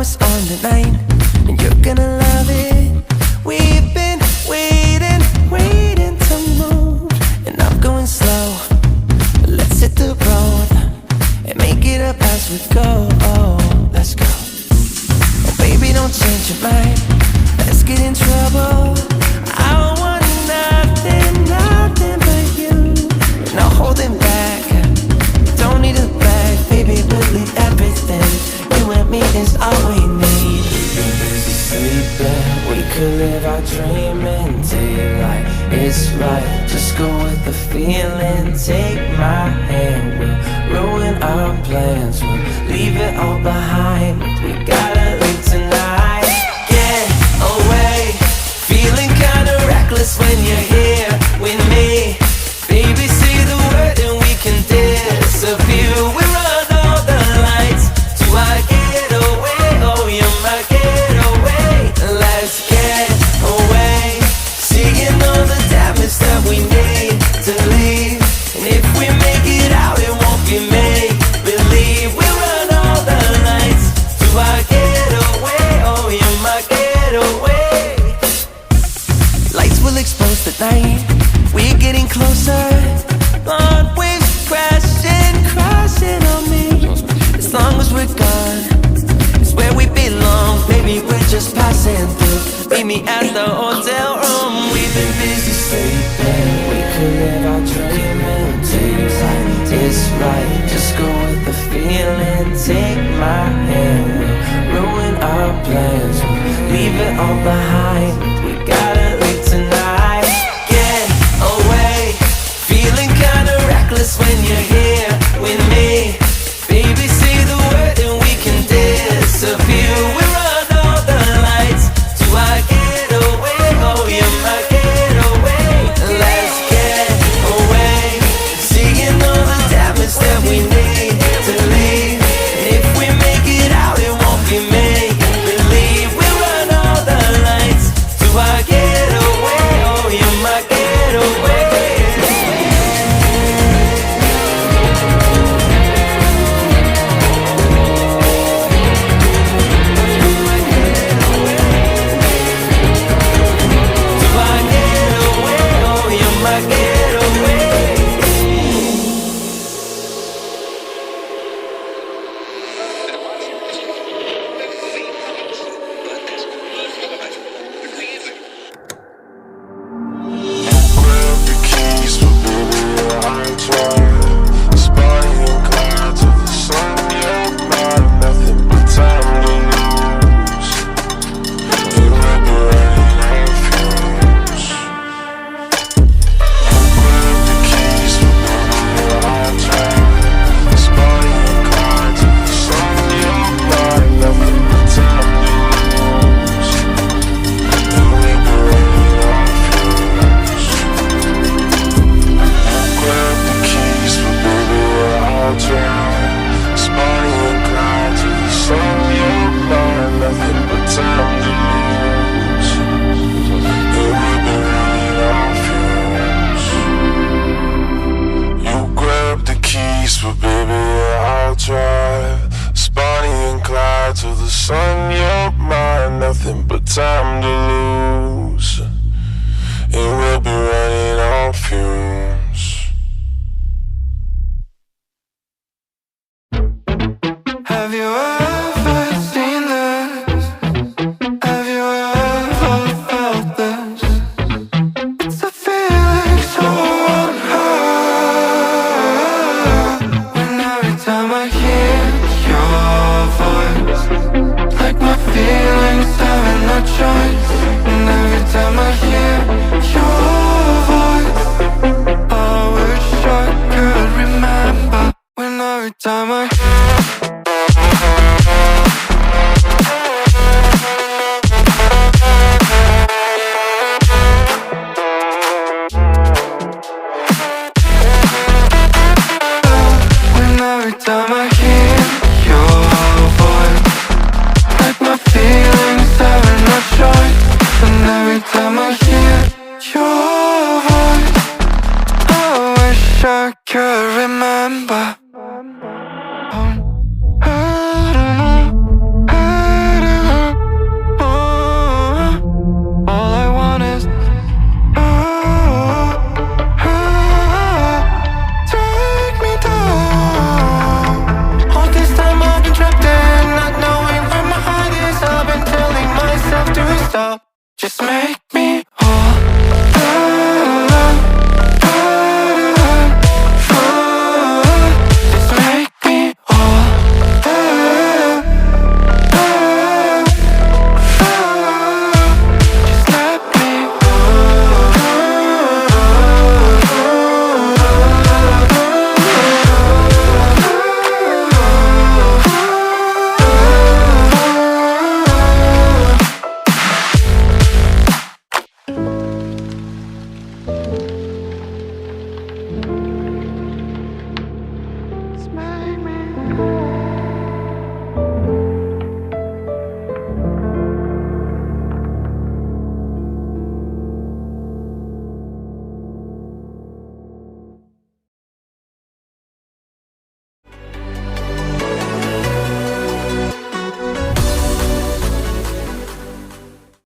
what's on the line, and you're gonna love it. We've been waiting to move, and I'm going slow. Let's hit the road and make it up as we go. Oh, let's go. Oh, baby, don't change your mind. Let's get in trouble. I want nothing but you. No holding back. Don't need a bag, baby, believe everything. You and me is all we need. We've been busy sleeping. We could live our dream in daylight. It's right, just go with the feeling. Take my hand, we'll ruin our plans. We'll leave it all behind. We gotta leave tonight. Get away, feeling kinda reckless when you're here with me. Baby, say the word and we can disappear. We run all the lights to our getaway. Oh, you're my getaway. Let's get away, seeing all the damage that we need to leave. And if we make it out, it won't be make believe. We run all the lights to our getaway. Oh, you're my getaway. Lights will expose the night. We're getting closer. Blonde waves crashing on me. As long as we're gone, it's where we belong. Baby, we're just passing through. Meet me at the hotel room. We've been busy sleeping. We could live our dream in daylight. It's right, just go with the feeling. Take my hand, we'll ruin our plans. We'll leave it all behind. We gotta leave tonight. Get away, feeling kinda reckless when you're here with me. Baby, say the word and we can disappear. We run all the lights to our getaway. Oh, you're my getaway. Let's get away, seeing all the damage that we need to leave. And if we make it out, it won't be make believe. We run all the lights to our getaway. Oh, you're my getaway. Nothing but time to lose, and we'll be running on fumes. Have you ever seen this? Have you ever felt this? It's a feeling so unheard. When every time I hear your voice, like my feelings having no choice. And every time I hear your voice, I wish I could remember. When every time I every time I hear your voice, like my feelings having no choice. And every time I hear your voice, I wish I could remember.